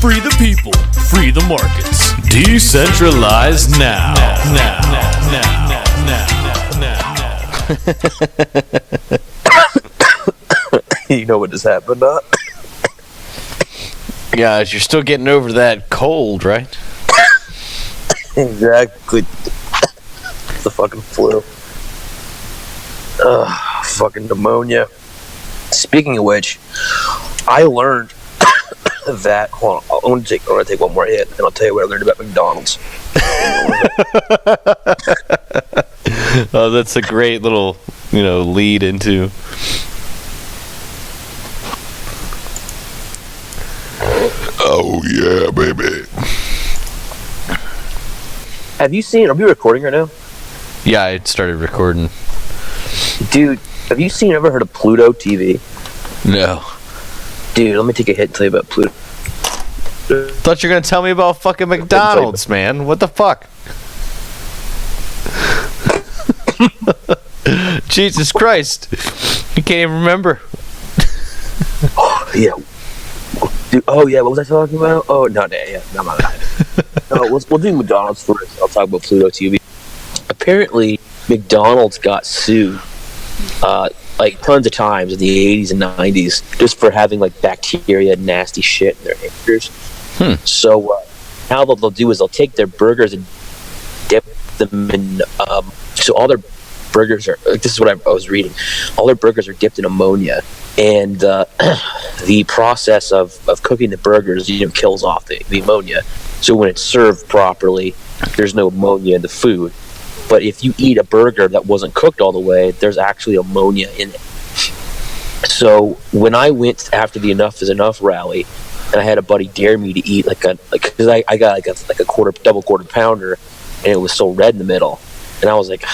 Free the people, free the markets. Decentralize now. You know what just happened, huh? Guys, you're still getting over that cold, right? Exactly. It's the fucking flu. Fucking pneumonia. Speaking of which, I learned that. Hold on, I'm gonna take one more hit, and I'll tell you what I learned about MacDonald's. Oh, that's a great little, lead into. Oh yeah, baby. Are we recording right now? Yeah, I started recording. Dude, have you ever heard of Pluto TV? No. Dude, let me take a hit and tell you about Pluto. Thought you were gonna tell me about fucking McDonald's, man. What the fuck? Jesus Christ. You can't even remember. Yeah. Dude, what was I talking about? Oh, no, yeah, not my bad. No, we'll do McDonald's first. I'll talk about Pluto TV. Apparently, McDonald's got sued like tons of times in the 80s and 90s just for having like bacteria and nasty shit in their hamburgers. So now what they'll do is they'll take their burgers and dip them in so all their burgers are, this is what I was reading, all their burgers are dipped in ammonia, and the process of cooking the burgers kills off the ammonia, so when it's served properly there's no ammonia in the food. But if you eat a burger that wasn't cooked all the way, there's actually ammonia in it. So when I went after the Enough is Enough rally, and I had a buddy dare me to eat because I got like a double quarter pounder, and it was so red in the middle, and I was like,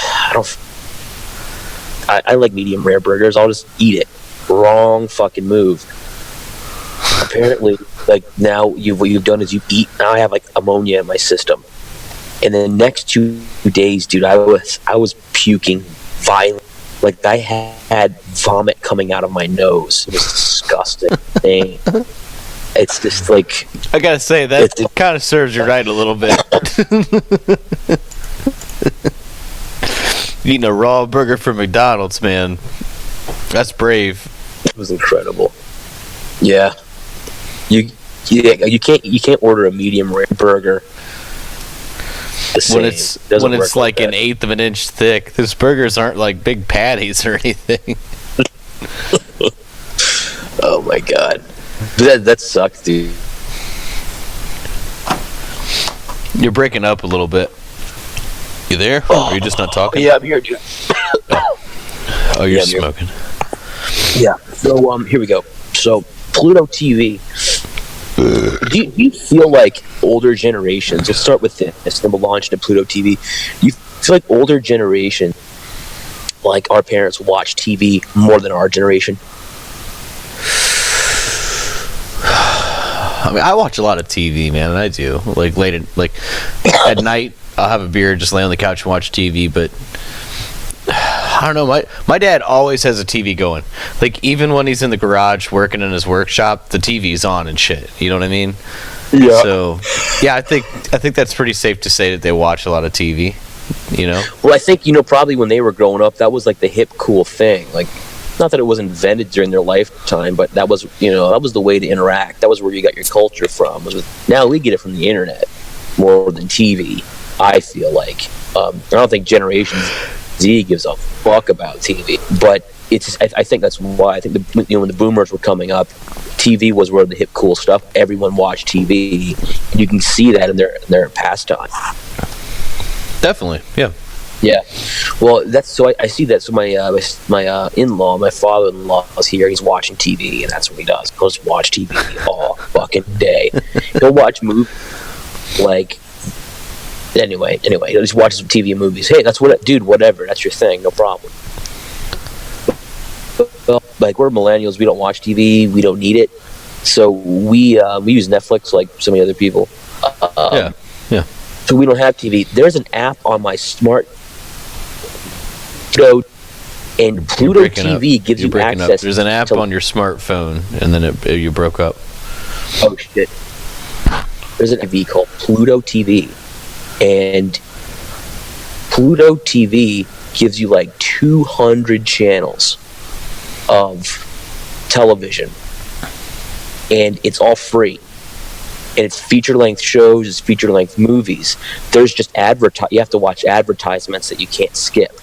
I like medium rare burgers, I'll just eat it. Wrong fucking move. Apparently, like now what you've done is you eat. Now I have like ammonia in my system. And then the next 2 days, dude, I was puking violently. Like I had vomit coming out of my nose. It was disgusting. It's just like, I gotta say that it kind of serves you right a little bit. Eating a raw burger from McDonald's, man. That's brave. It was incredible. Yeah. You can't order a medium rare burger when it's like an eighth of an inch thick. Those burgers aren't like big patties or anything. Oh my god, that sucks, dude. You're breaking up a little bit. You there? Or are you just not talking? Yeah, I'm here, dude. Oh, you're smoking. Yeah. So here we go. So Pluto TV. Do you feel like older generations, let's start with this, then we'll launch into Pluto TV. You feel like older generation, like our parents, watch TV more than our generation? I mean, I watch a lot of TV, man. I do. Like at night, I'll have a beer, just lay on the couch and watch TV. But I don't know. My dad always has a TV going. Like even when he's in the garage working in his workshop, the TV's on and shit. You know what I mean? Yeah. So yeah, I think that's pretty safe to say that they watch a lot of TV. Well, I think probably when they were growing up, that was like the hip, cool thing. Like, not that it was invented during their lifetime, but that was that was the way to interact. That was where you got your culture from. Now we get it from the internet more than TV. I feel like I don't think Generation Z gives a fuck about TV, but it's. I think that's why I think when the boomers were coming up, TV was where the hip, cool stuff. Everyone watched TV, and you can see that in their pastime. Definitely, yeah. Yeah, well, that's so. I see that. So my in-law, my father-in-law is here. He's watching TV, and that's what he does. He'll just watch TV all fucking day. He'll watch movies like. Anyway, he'll just watch some TV and movies. Hey, that's dude. Whatever, that's your thing. No problem. Well, like we're millennials, we don't watch TV. We don't need it, so we use Netflix like so many other people. Yeah. So we don't have TV. There's an app on my smart. And Pluto TV gives you access. There's an app on your smartphone, and then you broke up. Oh shit! there's an TV called Pluto TV, and Pluto TV gives you like 200 channels of television, and it's all free. And it's feature-length shows, it's feature-length movies. There's just you have to watch advertisements that you can't skip.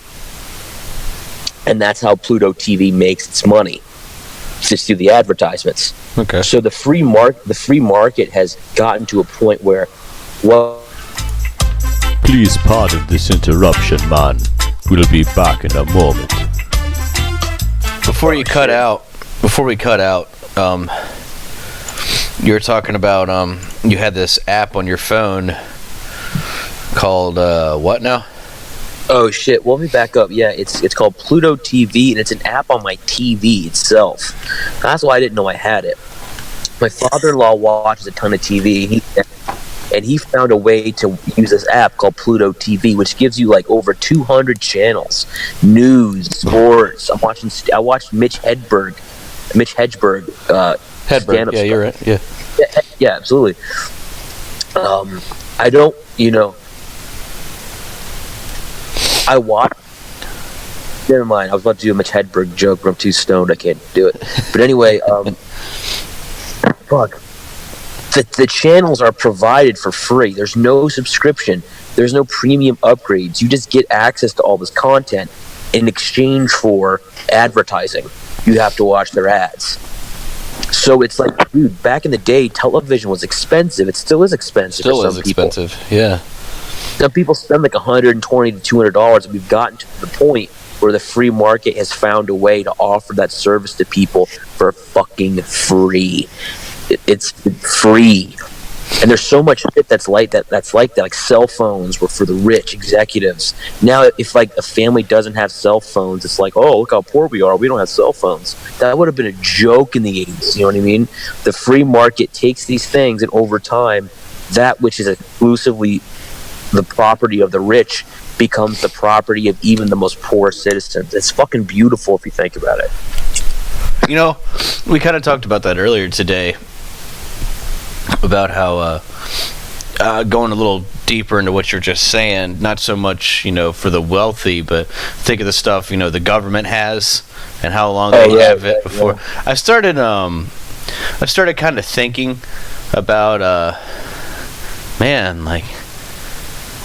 And that's how Pluto TV makes its money. Just through the advertisements. Okay. So the free market has gotten to a point where, well, Please pardon this interruption, man. We'll be back in a moment. Before we cut out, you were talking about you had this app on your phone called what now? oh shit, well, let me back up. Yeah, it's called Pluto TV, and it's an app on my TV itself. That's why I didn't know I had it. My father-in-law watches a ton of TV, and he found a way to use this app called Pluto TV, which gives you like over 200 channels, news, sports. I watched Mitch Hedberg. Hedberg, yeah, you're right. Yeah, absolutely. I don't, I watch. Never mind. I was about to do a Mitch Hedberg joke, but I'm too stoned. I can't do it. But anyway, fuck. The channels are provided for free. There's no subscription. There's no premium upgrades. You just get access to all this content in exchange for advertising. You have to watch their ads. So it's like, dude, back in the day, television was expensive. It still is expensive. Still for is some people. expensive, yeah. Some people spend like $120 to $200, and we've gotten to the point where the free market has found a way to offer that service to people for fucking free. It's free. And there's so much shit that's like that. Like cell phones were for the rich executives. Now, if like a family doesn't have cell phones, it's like, oh, look how poor we are. We don't have cell phones. That would have been a joke in the 80s. You know what I mean? The free market takes these things, and over time, that which is exclusively the property of the rich becomes the property of even the most poor citizens. It's fucking beautiful if you think about it. We kind of talked about that earlier today, about how going a little deeper into what you're just saying, not so much for the wealthy, but think of the stuff the government has and how long they have it before. Yeah. I started kind of thinking about like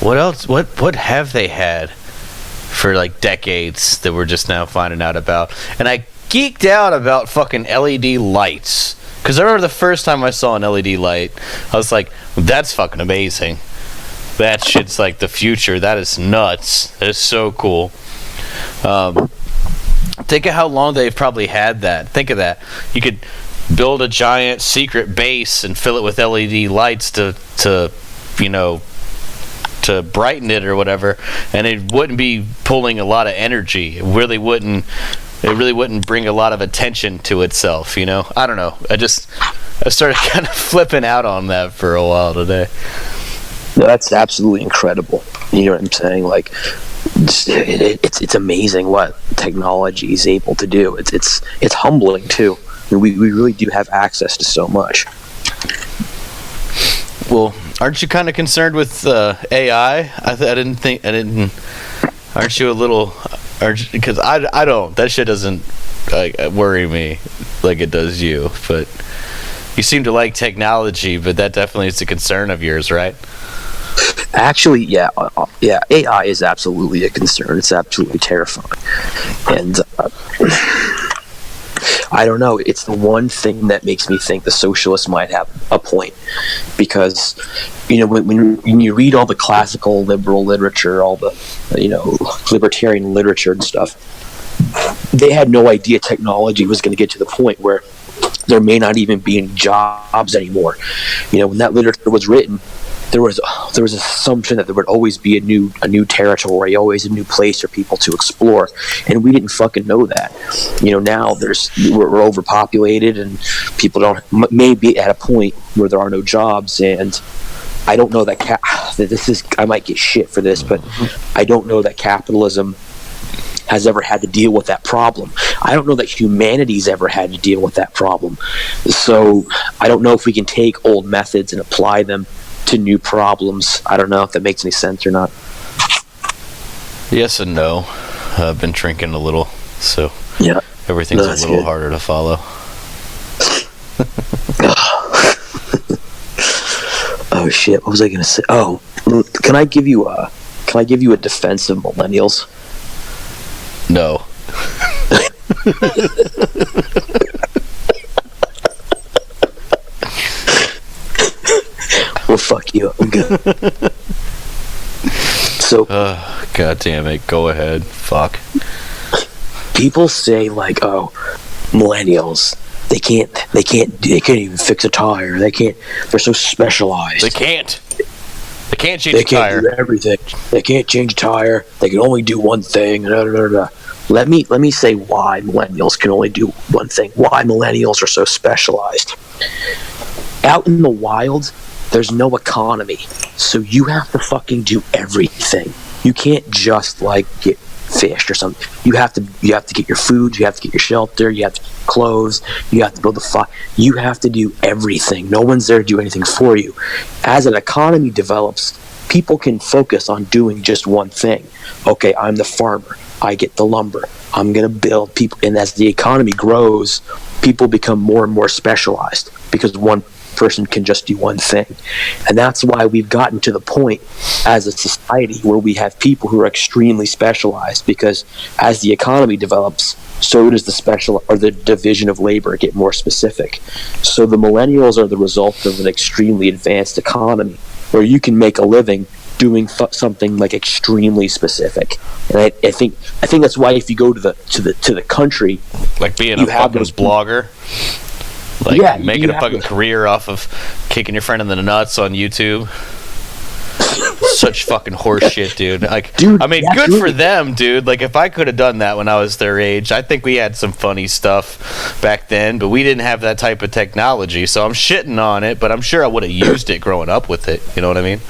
what else, what have they had for like decades that we're just now finding out about. And I geeked out about fucking LED lights. Because I remember the first time I saw an LED light, I was like, that's fucking amazing. That shit's like the future. That is nuts. That is so cool. Think of how long they've probably had that. Think of that. You could build a giant secret base and fill it with LED lights to brighten it or whatever, and it wouldn't be pulling a lot of energy. It really wouldn't bring a lot of attention to itself, I don't know. I started kind of flipping out on that for a while today. No, that's absolutely incredible. You know what I'm saying? Like, it's amazing what technology is able to do. It's humbling too. I mean, we really do have access to so much. Well, aren't you kind of concerned with AI? Aren't you a little? Because I don't. That shit doesn't worry me like it does you. But you seem to like technology, but that definitely is a concern of yours, right? Actually, yeah. AI is absolutely a concern. It's absolutely terrifying, and I don't know. It's the one thing that makes me think the socialists might have a point, because when you read all the classical liberal literature, all the libertarian literature and stuff, they had no idea technology was going to get to the point where there may not even be any jobs anymore. When that literature was written, there was an assumption that there would always be a new territory, always a new place for people to explore, and we didn't fucking know that. Now we're overpopulated, and people may be at a point where there are no jobs, and I don't know that I might get shit for this, but I don't know that capitalism has ever had to deal with that problem. I don't know that humanity's ever had to deal with that problem. So I don't know if we can take old methods and apply them to new problems. I don't know if that makes any sense or not. Yes and no. I've been drinking a little, so Yeah. everything's No, a that's little good. harder to follow. Oh shit! What was I gonna say? Oh, can I give you a defense of millennials? No. Well, fuck you. I'm good. So God damn it. Go ahead. Fuck. people say like, oh, millennials, they can't even fix a tire. They're so specialized. They can't change They a can't tire. do everything. They can't change a tire. They can only do one thing. Da, da, da, da. Let me say why millennials can only do one thing. Why millennials are so specialized. Out in the wild, there's no economy, so you have to fucking do everything. You can't just like get fish or something. You have to get your food. You have to get your shelter. You have to get clothes. You have to build a fire. You have to do everything. No one's there to do anything for you. As an economy develops, people can focus on doing just one thing. Okay, I'm the farmer. I get the lumber. I'm going to build people. And as the economy grows, people become more and more specialized because one person can just do one thing. And that's why we've gotten to the point as a society where we have people who are extremely specialized, because as the economy develops, so does the division of labor get more specific. So the millennials are the result of an extremely advanced economy where you can make a living doing something like extremely specific. And I think that's why if you go to the country, Like being you a have fucking those- blogger. Like Yeah, making you a have fucking to- career off of kicking your friend in the nuts on YouTube. Such fucking horse shit, dude. Like, Dude, I mean, that's good for really- them, dude. Like, if I could have done that when I was their age, I think we had some funny stuff back then, but we didn't have that type of technology, so I'm shitting on it, but I'm sure I would have used it growing up with it. You know what I mean?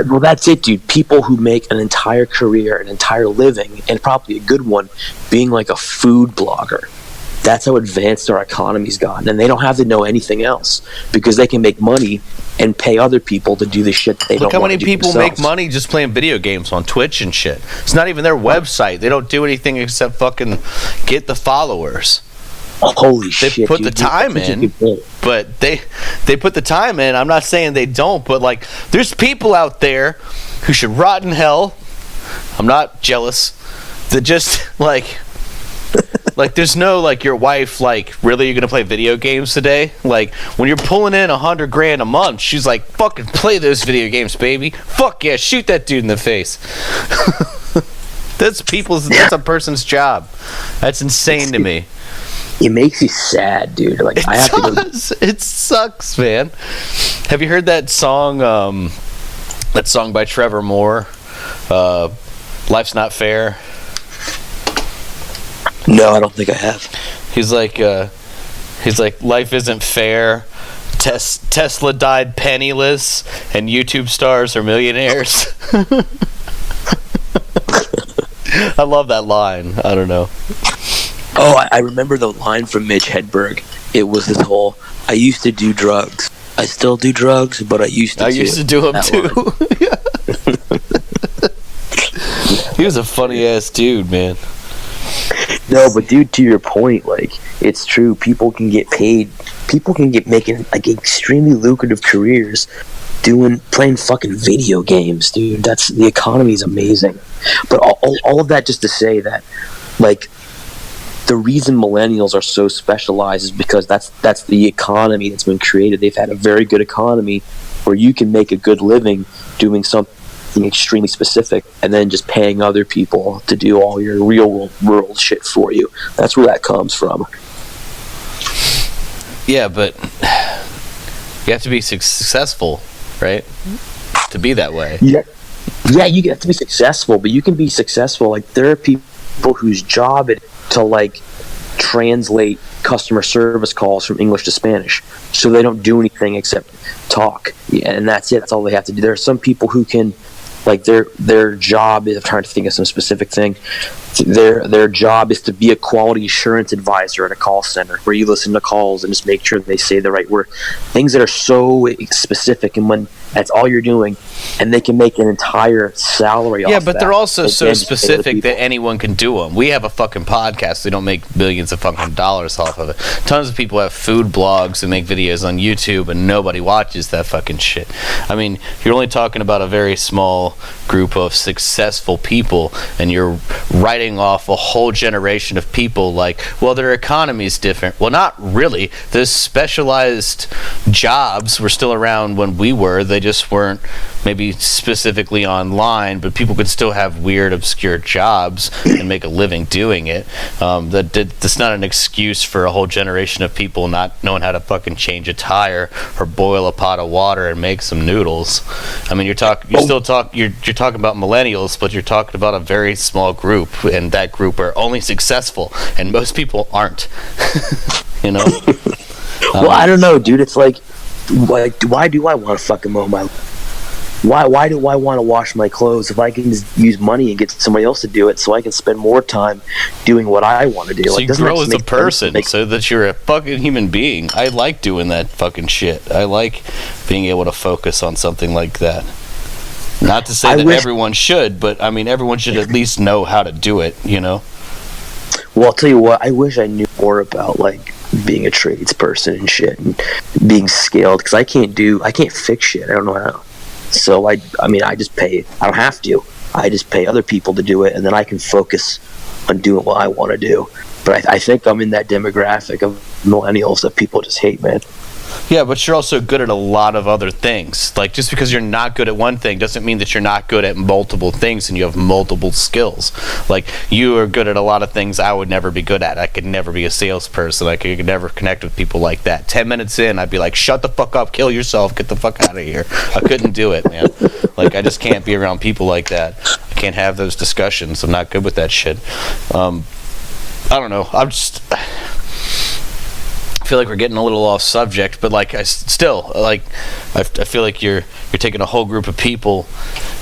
Well, that's it, dude. People who make an entire career, an entire living, and probably a good one, being like a food blogger. That's how advanced our economy's gotten. And they don't have to know anything else because they can make money and pay other people to do the shit that they Look don't how want many to do people make themselves. money just playing video games on Twitch and shit. It's not even their website. They don't do anything except fucking get the followers. Holy shit, put dude. the time That's such a in. good point. But they put the time in. I'm not saying they don't, but like there's people out there who should rot in hell. I'm not jealous. That just like there's no like your wife like, really, you're gonna play video games today? Like when you're pulling in $100,000 a month, she's like, fucking play those video games, baby. Fuck yeah, shoot that dude in the face. That's a person's job. That's insane to me. It makes you sad, dude. Like I have to go. It sucks, man. Have you heard that song? That song by Trevor Moore, "Life's Not Fair." No, I don't think I have. He's like, life isn't fair. Tesla died penniless, and YouTube stars are millionaires. I love that line. I don't know. Oh, I remember the line from Mitch Hedberg. It was this whole, I used to do drugs. I still do drugs, but I used to do them That too. He was a funny ass dude, man. No, but dude, to your point, like, it's true. People can get paid. People can get making like extremely lucrative careers playing fucking video games, dude. The economy's amazing. But all of that just to say that, like, the reason millennials are so specialized is because that's the economy that's been created. They've had a very good economy where you can make a good living doing something extremely specific and then just paying other people to do all your real world shit for you. That's where that comes from. Yeah, but you have to be successful, right? To be that way. Yeah, you have to be successful, but you can be successful. Like, there are people whose job it to like translate customer service calls from English to Spanish, so they don't do anything except talk. Yeah, and that's it. That's all they have to do. There are some people who can Like their job is, I'm trying to think of some specific thing. Their job is to be a quality assurance advisor at a call center where you listen to calls and just make sure they say the right word. Things that are so specific, and when that's all you're doing, and they can make an entire salary off Yeah, but that. they're also so Again, just pay other specific people. that anyone can do them. We have a fucking podcast. We don't make billions of fucking dollars off of it. Tons of people have food blogs and make videos on YouTube, and nobody watches that fucking shit. I mean, you're only talking about a very small group of successful people, and you're writing off a whole generation of people like, well, their economy's different. Well, not really. Those specialized jobs were still around when we were. They just weren't maybe specifically online, but people could still have weird, obscure jobs and make a living doing it. That's not an excuse for a whole generation of people not knowing how to fucking change a tire or boil a pot of water and make some noodles. I mean, you're talking about millennials, but you're talking about a very small group, and that group are only successful, and most people aren't. You know? Well, I don't know, dude. It's like why do I want to fucking mow my? Why do I want to wash my clothes if I can just use money and get somebody else to do it, so I can spend more time doing what I want to do? So like, you doesn't that grow just as a make person, sense? so that you're a fucking human being. I like doing that fucking shit. I like being able to focus on something like that. Not to say that everyone should, but I mean, everyone should at least know how to do it, you know? Well, I'll tell you what, I wish I knew more about, like, being a tradesperson and shit, and being skilled, because I can't fix shit. I don't know how. So, I just pay. I don't have to. I just pay other people to do it, and then I can focus on doing what I want to do. But I think I'm in that demographic of millennials that people just hate, man. Yeah, but you're also good at a lot of other things. Like, just because you're not good at one thing doesn't mean that you're not good at multiple things and you have multiple skills. Like, you are good at a lot of things I would never be good at. I could never be a salesperson. I could never connect with people like that. 10 minutes in, I'd be like, shut the fuck up, kill yourself, get the fuck out of here. I couldn't do it, man. Like, I just can't be around people like that. I can't have those discussions. I'm not good with that shit. I don't know. I feel like we're getting a little off subject, but like I feel like you're taking a whole group of people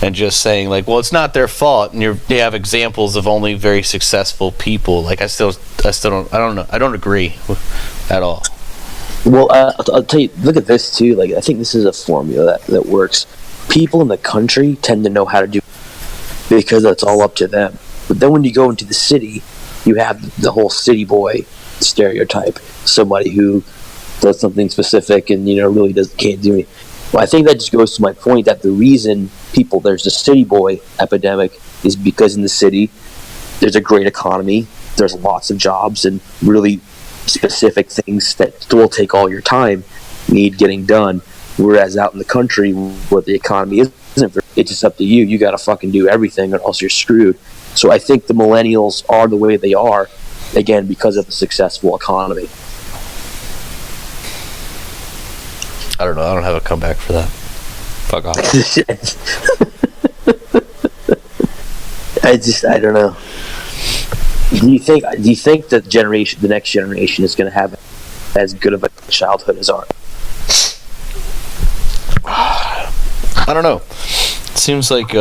and just saying like, well, it's not their fault, and you have examples of only very successful people. Like I don't agree at all. Well, I'll tell you, look at this too. Like, I think this is a formula that works. People in the country tend to know how to do it because it's all up to them. But then when you go into the city, you have the whole city boy stereotype. Somebody who does something specific and really can't do anything. Well, I think that just goes to my point that the reason there's a city boy epidemic is because in the city there's a great economy, there's lots of jobs, and really specific things that will take all your time need getting done. Whereas out in the country where the economy isn't, it's just up to you. You got to fucking do everything or else you're screwed. So I think the millennials are the way they are, again, because of the successful economy. I don't know. I don't have a comeback for that. Fuck off. I don't know. Do you think that the next generation is going to have as good of a childhood as ours? I don't know. It seems like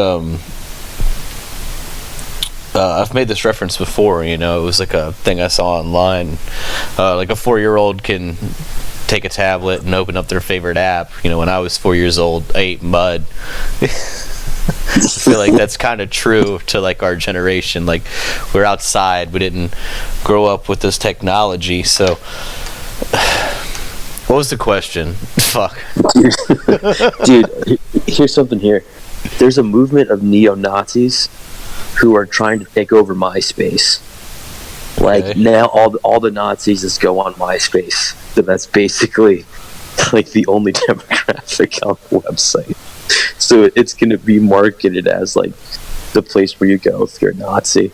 I've made this reference before. It was like a thing I saw online. Like a 4-year-old can take a tablet and open up their favorite app. When I was 4 years old, I ate mud. I feel like that's kind of true to like our generation. Like, we're outside, we didn't grow up with this technology. So what was the question? Fuck. Dude, here's something here. There's a movement of neo-Nazis who are trying to take over MySpace. Like, now all the Nazis just go on MySpace. So that's basically like the only demographic on the website. So it's going to be marketed as like the place where you go if you're a Nazi.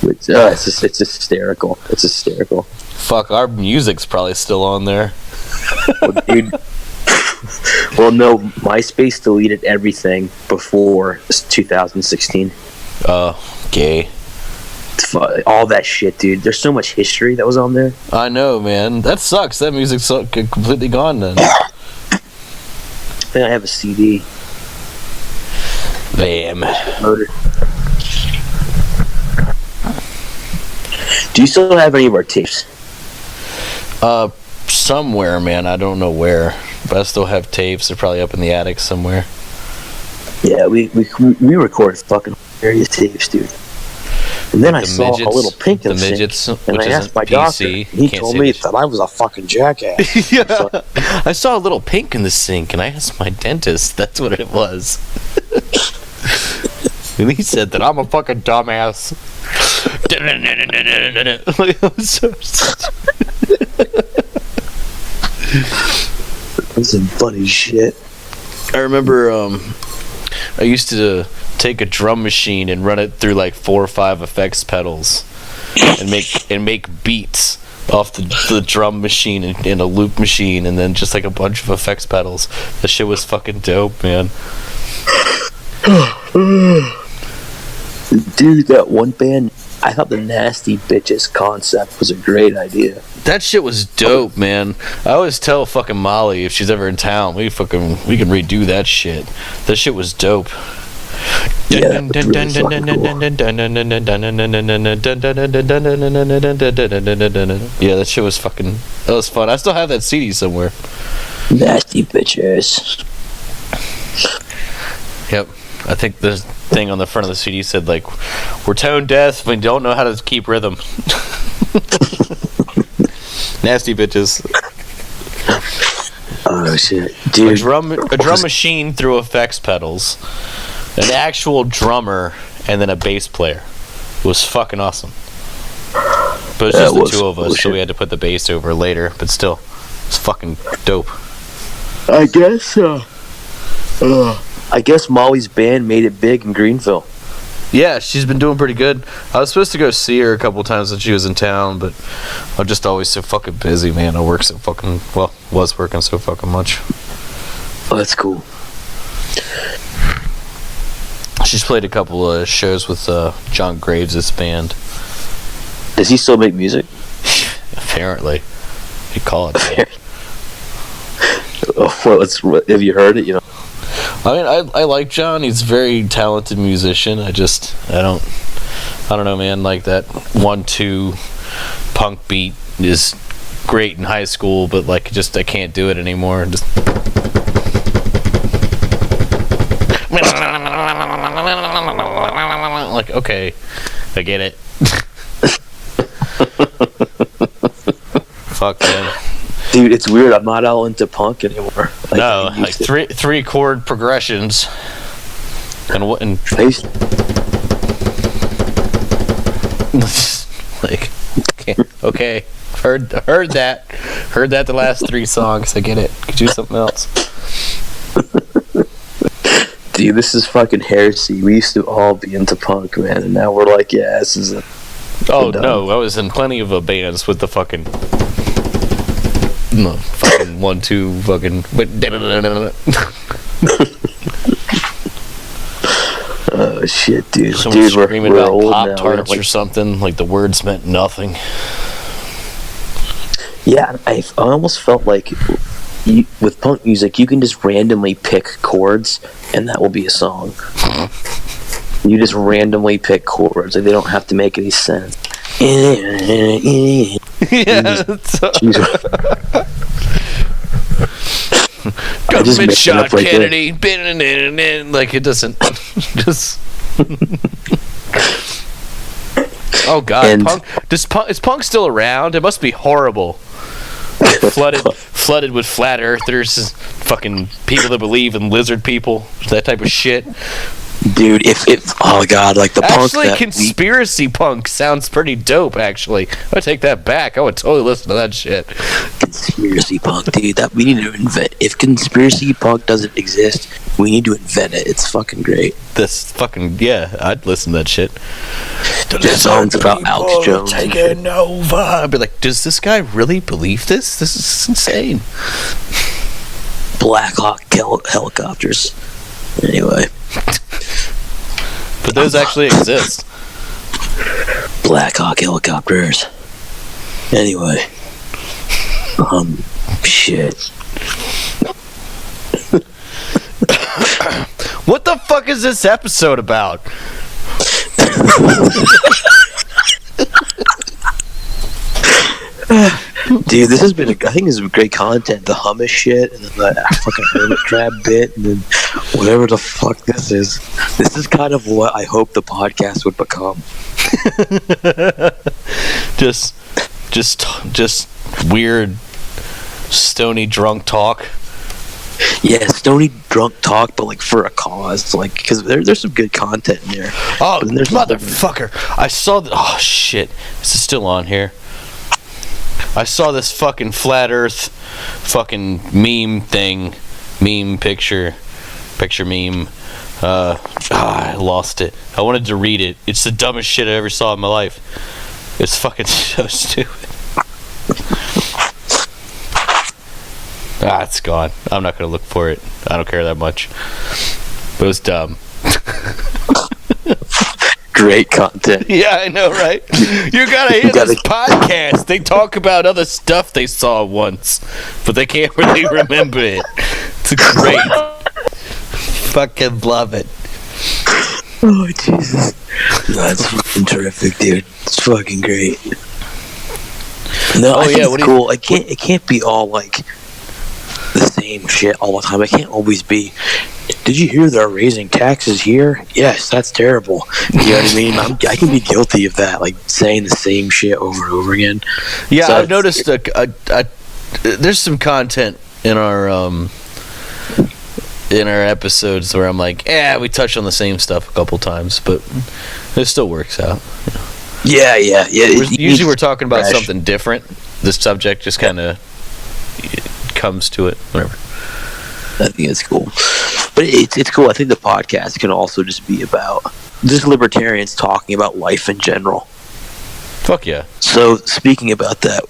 Which, it's hysterical. It's hysterical. Fuck, our music's probably still on there. Well, dude. Well, no, MySpace deleted everything before 2016. Gay. All that shit, dude. There's so much history that was on there. I know, man. That sucks. That music's completely gone then. I think I have a CD. Bam. Murder. Do you still have any of our tapes? Somewhere, man. I don't know where, but I still have tapes. They're probably up in the attic somewhere. Yeah, we recorded fucking hilarious tapes, dude. And then I saw a little pink in the sink, and I asked my doctor. He told me that I was a fucking jackass. Yeah. I saw a little pink in the sink, and I asked my dentist. That's what it was. And he said that I'm a fucking dumbass. That's some funny shit. I remember I used to take a drum machine and run it through like 4 or 5 effects pedals and make beats off the drum machine in a loop machine, and then just like a bunch of effects pedals. The shit was fucking dope, man. Dude, that one band, I thought the Nasty Bitches concept was a great idea. That shit was dope, man. I always tell fucking Molly if she's ever in town, we can redo that shit. That shit was dope. Yeah, that was really Yeah, that shit was fucking. That was fun. I still have that CD somewhere. Nasty Bitches. Yep. I think the thing on the front of the CD said, like, we're tone deaf, we don't know how to keep rhythm. Nasty Bitches. Oh, shit. Dude. A drum machine through effects pedals, an actual drummer, and then a bass player. It was fucking awesome. But it was just the two of us, so we had to put the bass over later, but still, it's fucking dope. I guess Molly's band made it big in Greenville. Yeah, she's been doing pretty good. I was supposed to go see her a couple times when she was in town, but I'm just always so fucking busy, man. I work so fucking, was working so fucking much. Oh, that's cool. She's played a couple of shows with John Graves' band. Does he still make music? Apparently. You call it that. Have you heard it? You know. I mean, I like John. He's a very talented musician. I don't know, man. Like that 1-2 punk beat is great in high school, but like, I can't do it anymore. Like, okay, I get it. Fuck, man. Dude, it's weird. I'm not all into punk anymore. No, like three chord progressions, and what? And like, okay, heard that the last 3 songs. I get it. Could do something else. Dude, this is fucking heresy. We used to all be into punk, man, and now we're like, yeah, this is. Oh no, I was in plenty of bands with the fucking. No, fucking 1-2 fucking. Oh shit, dude! Someone dude, screaming we're about old Pop-Tarts now. or something. Like the words meant nothing. Yeah, I almost felt like with punk music, you can just randomly pick chords, and that will be a song. You just randomly pick chords, like they don't have to make any sense. Yeah. Government shot right Kennedy. Like it doesn't. Just. Oh God, And punk. Is punk still around? It must be horrible. Flooded with flat earthers, fucking people that believe in lizard people, that type of shit. dude, if oh god, like the punk Actually, that conspiracy punk sounds pretty dope. Actually, I take that back. I would totally listen to that shit. conspiracy punk, dude, that we need to invent. If conspiracy punk doesn't exist, we need to invent it. It's fucking great. This fucking I'd listen to that shit. Just songs about Alex Jones. Taking over. I'd be like, does this guy really believe this? This is insane. Black Hawk helicopters. Anyway, But those actually exist. Black Hawk helicopters. Anyway, shit. What the fuck is this episode about? Dude, this has been, I think this is great content. The hummus shit, and then the fucking hermit crab bit, and then whatever the fuck this is. This is kind of what I hope the podcast would become. just weird, stony drunk talk. Yeah, stony drunk talk, but like for a cause, like because there's some good content in there. Oh, there's motherfucker! I saw that. Oh shit! Is it still on here? I saw this fucking flat Earth, fucking meme picture meme. I lost it. I wanted to read it. It's the dumbest shit I ever saw in my life. It's fucking so stupid. It's gone. I'm not gonna look for it. I don't care that much. But it was dumb. Great content. Yeah, I know, right? You gotta hear this podcast. They talk about other stuff they saw once, but they can't really remember it. It's great. Fucking love it. Oh, Jesus. That's fucking terrific, dude. It's fucking great. No, I think it's cool. It can't be all like the same shit all the time. It can't always be, did you hear they're raising taxes here? Yes, that's terrible. You know what I mean? I can be guilty of that, like saying the same shit over and over again. Yeah, so I've noticed there's some content in our episodes where I'm like, we touch on the same stuff a couple times, but it still works out. Yeah. Usually we're talking about something different. The subject just kind of comes to it, whatever. I think it's cool. But it's cool. I think the podcast can also just be about just libertarians talking about life in general. Fuck yeah. So, speaking about that,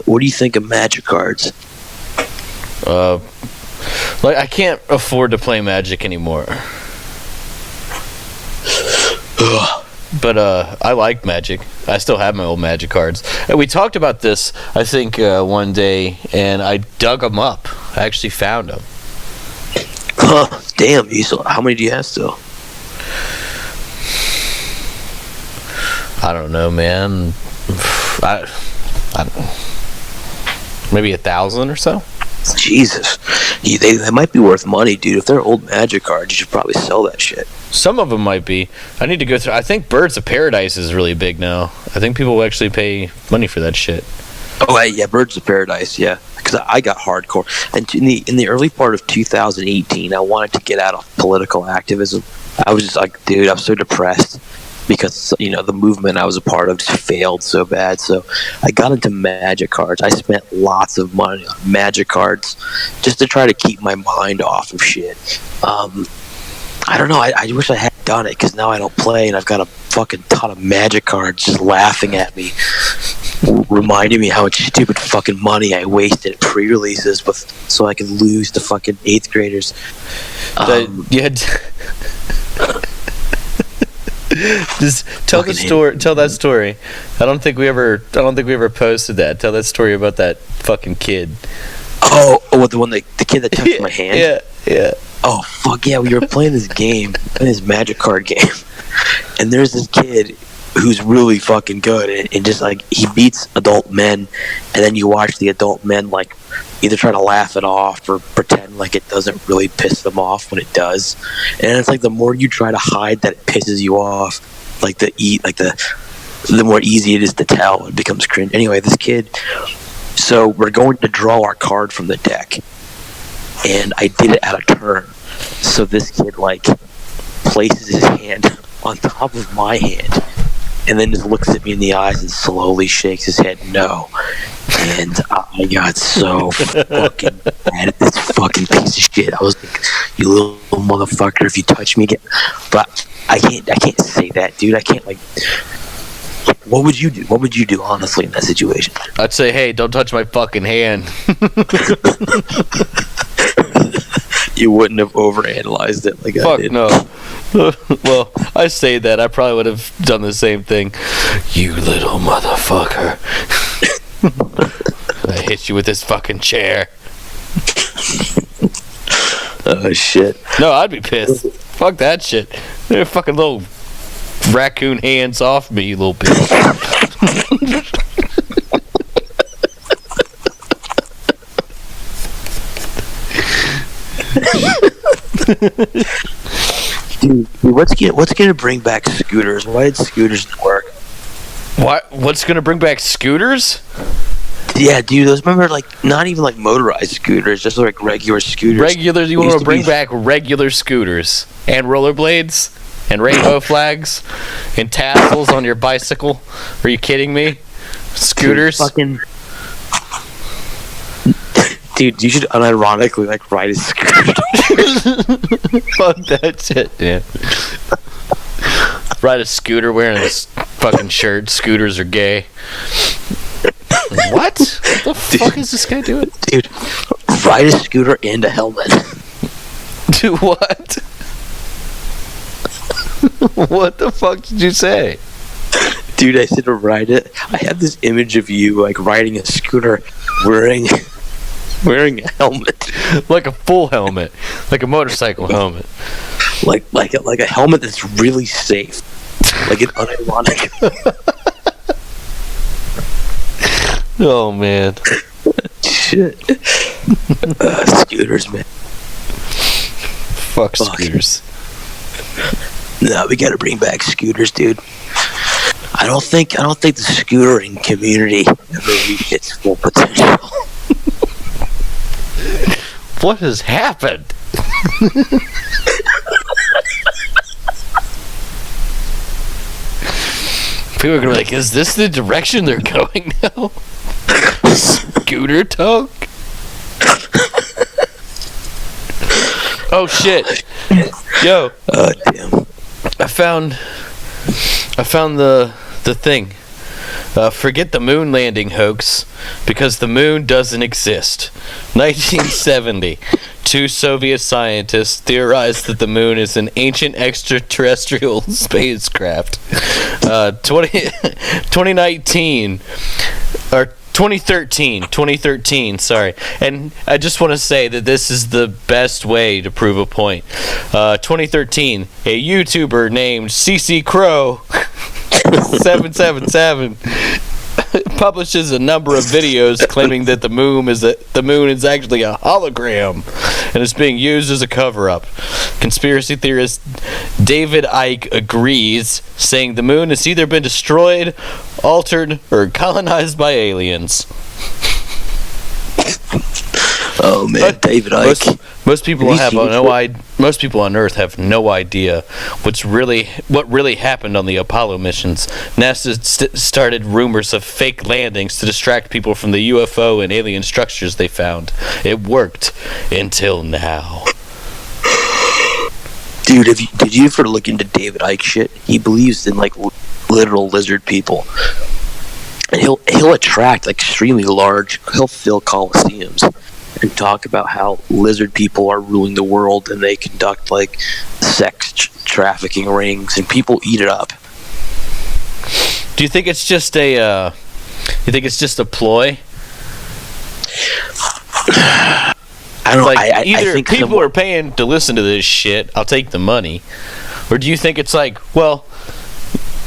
what do you think of Magic cards? Like, I can't afford to play Magic anymore. But I like Magic. I still have my old Magic cards. And we talked about this, I think, one day, and I dug them up. I actually found them. Huh, damn. How many do you have still? I don't know, man. I maybe 1,000 or so. Jesus. They might be worth money, dude. If they're old Magic cards, you should probably sell that shit. Some of them might be. I need to go through. I think Birds of Paradise is really big now. I think people will actually pay money for that shit. Oh, yeah, Birds of Paradise, yeah. Because I got hardcore. And in the early part of 2018, I wanted to get out of political activism. I was just like, dude, I'm so depressed because, the movement I was a part of just failed so bad. So I got into Magic cards. I spent lots of money on Magic cards just to try to keep my mind off of shit. I don't know. I wish I had done it because now I don't play and I've got a fucking ton of Magic cards just laughing at me, reminding me how much stupid fucking money I wasted at pre-releases so I could lose to fucking 8th graders. You had just tell the story. Tell that story. I don't think we ever posted that. Tell that story about that fucking kid. Oh, the kid that touched my hand. Yeah. Oh fuck yeah! We were playing this game, this Magic card game, and there's this kid who's really fucking good, and just like he beats adult men, and then you watch the adult men like either try to laugh it off or pretend like it doesn't really piss them off when it does, and it's like the more you try to hide that it pisses you off, like the more easy it is to tell, it becomes cringe. Anyway, this kid. So we're going to draw our card from the deck. And I did it out of turn. So this kid, places his hand on top of my hand and then just looks at me in the eyes and slowly shakes his head no. And I got so fucking mad at this fucking piece of shit. I was like, you little motherfucker, if you touch me again. But I can't say that, dude. I can't, what would you do? What would you do, honestly, in that situation? I'd say, hey, don't touch my fucking hand. You wouldn't have overanalyzed it like I did. No. Well, I say that. I probably would have done the same thing. You little motherfucker. I hit you with this fucking chair. Oh, shit. No, I'd be pissed. Fuck that shit. They're fucking little raccoon hands off me, you little bitch. Dude, what's gonna bring back scooters? Why did scooters not work? What's gonna bring back scooters? Yeah, dude, those remember like not even like motorized scooters, just like regular scooters. You want to bring back regular scooters and rollerblades and rainbow flags and tassels on your bicycle? Are you kidding me? Scooters? Dude, you should unironically like ride a scooter. Fuck that shit, yeah. Ride a scooter wearing this fucking shirt. Scooters are gay. What? What the fuck is this guy doing? Dude, ride a scooter and a helmet. Do what? What the fuck did you say? Dude, I said to ride it. I have this image of you like riding a scooter wearing a helmet. Like a full helmet. Like a motorcycle helmet. Like a helmet that's really safe. Like an unironic. Oh man. Shit. Scooters, man. Fuck scooters. No, we gotta bring back scooters, dude. I don't think the scootering community ever reached its full potential. What has happened? People are gonna be like, is this the direction they're going now? Scooter talk? Oh shit. Yo. Damn. I found the thing. Forget the moon landing hoax, because the moon doesn't exist. 1970, two Soviet scientists theorized that the moon is an ancient extraterrestrial spacecraft. 2019, or 2013, sorry. And I just want to say that this is the best way to prove a point. 2013, a YouTuber named CC Crow 777 publishes a number of videos claiming that the moon is actually a hologram and is being used as a cover-up. Conspiracy theorist David Icke agrees, saying the moon has either been destroyed, altered, or colonized by aliens. Oh man, David Icke. Most people most people on Earth have no idea what really happened on the Apollo missions. NASA started rumors of fake landings to distract people from the UFO and alien structures they found. It worked until now. Dude, did you ever look into David Icke shit? He believes in like literal lizard people, and he'll attract like extremely large. He'll fill coliseums and talk about how lizard people are ruling the world, and they conduct like sex trafficking rings, and people eat it up. Do you think it's just a ploy? I don't know. Like, I think people are paying to listen to this shit, I'll take the money. Or do you think it's like, well,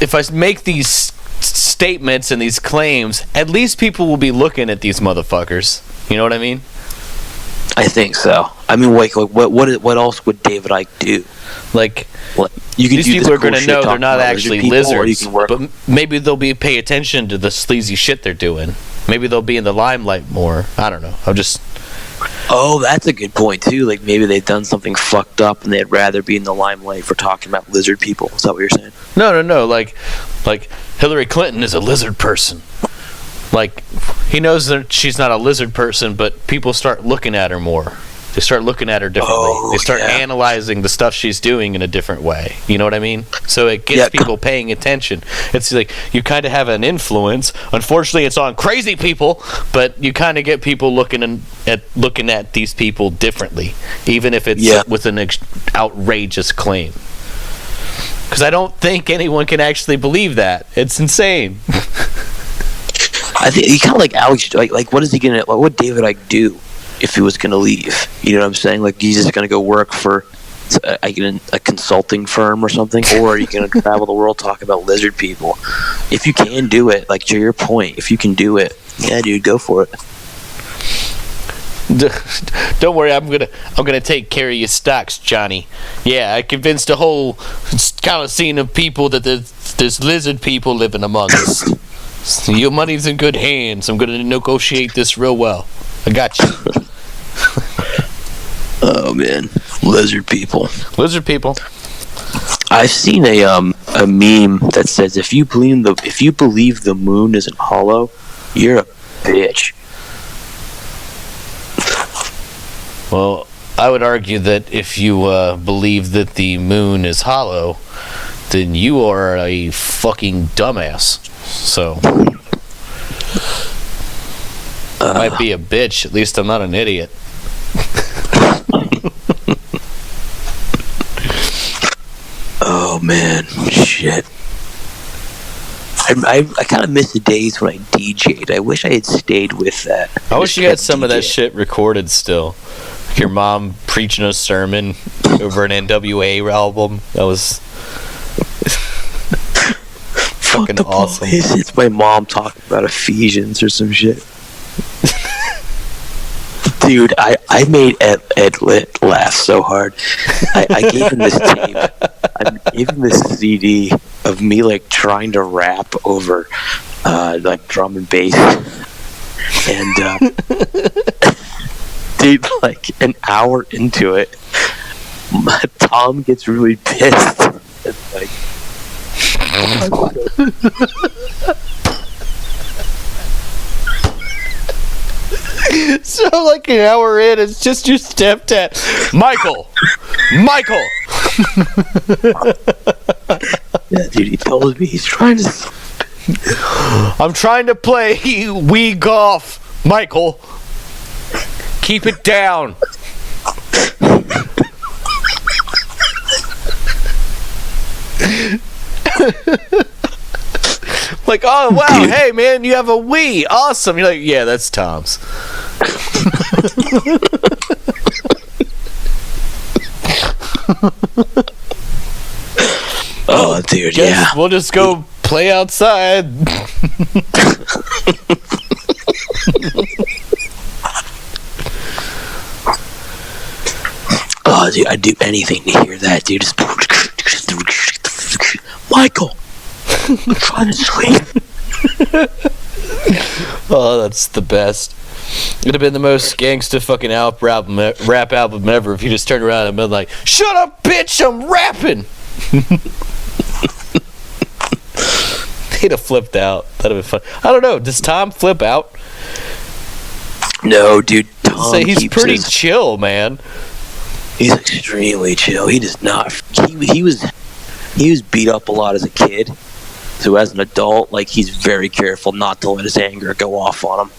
if I make these statements and these claims, at least people will be looking at these motherfuckers. You know what I mean? I think so. I mean, like what else would David Icke do? Like, you can these people are going to know they're not actually lizards, but maybe they'll pay attention to the sleazy shit they're doing. Maybe they'll be in the limelight more. I don't know. Oh, that's a good point too. Like maybe they've done something fucked up and they'd rather be in the limelight for talking about lizard people. Is that what you're saying? No. Like Hillary Clinton is a lizard person. Like, he knows that she's not a lizard person, but people start looking at her more. They start looking at her differently. They start analyzing the stuff she's doing in a different way. You know what I mean? So it gets people paying attention. It's like you kind of have an influence. Unfortunately, it's on crazy people, but you kind of get people looking at these people differently, even if it's with an outrageous claim. Because I don't think anyone can actually believe that. It's insane. I think he kind of like Alex. Like, what is he gonna? What would David Icke do if he was gonna leave? You know what I'm saying? Like, he's just gonna go work for I get a consulting firm or something, or are you going to travel the world talking about lizard people? If you can do it, like to your point, if you can do it, yeah, dude, go for it. Don't worry, I'm gonna take care of your stocks, Johnny. Yeah, I convinced a whole kind of scene of people that there's lizard people living among us. So your money's in good hands. I'm gonna negotiate this real well. I got you. Oh man, lizard people. Lizard people. I've seen a meme that says if you believe the moon isn't hollow, you're a bitch. Well, I would argue that if you believe that the moon is hollow, then you are a fucking dumbass. So, I might be a bitch. At least I'm not an idiot. Oh man, shit. I kind of miss the days when I DJ'd. I wish I had stayed with that. I wish you had some of that shit recorded still. Like your mom preaching a sermon over an NWA album. That was fucking awesome. It's my mom talking about Ephesians or some shit. Dude, I made Ed Litt laugh so hard. I gave him this tape. I gave him this CD of me like trying to rap over like drum and bass, and dude, like an hour into it, Tom gets really pissed. It's like. So like an hour in, it's just your stepdad, Michael. Yeah, dude, he tells me he's trying to. I'm trying to play Wii golf, Michael. Keep it down. Like, oh wow, dude. Hey man, you have a Wii, awesome. You're like, yeah, that's Tom's. Oh, dude, yeah. We'll just go play outside. Oh, dude, I'd do anything to hear that, dude. Just Michael, I'm trying to sleep. Oh, that's the best. It'd have been the most gangsta fucking rap album ever if you just turned around and been like, "Shut up, bitch! I'm rapping." He'd have flipped out. That'd have been fun. I don't know. Does Tom flip out? No, dude. Tom he's pretty chill, man. He's extremely chill. He does not. He was beat up a lot as a kid. So as an adult, like, he's very careful not to let his anger go off on him.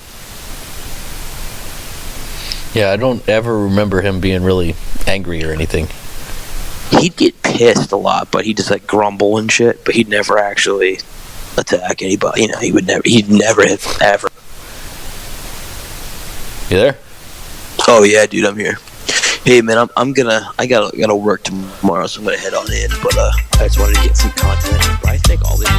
Yeah, I don't ever remember him being really angry or anything. He'd get pissed a lot, but he'd just like grumble and shit. But he'd never actually attack anybody. You know, he'd never hit ever. You there? Oh yeah, dude, I'm here. Hey man, I gotta work tomorrow, so I'm gonna head on in. But I just wanted to get some content. But I think all this.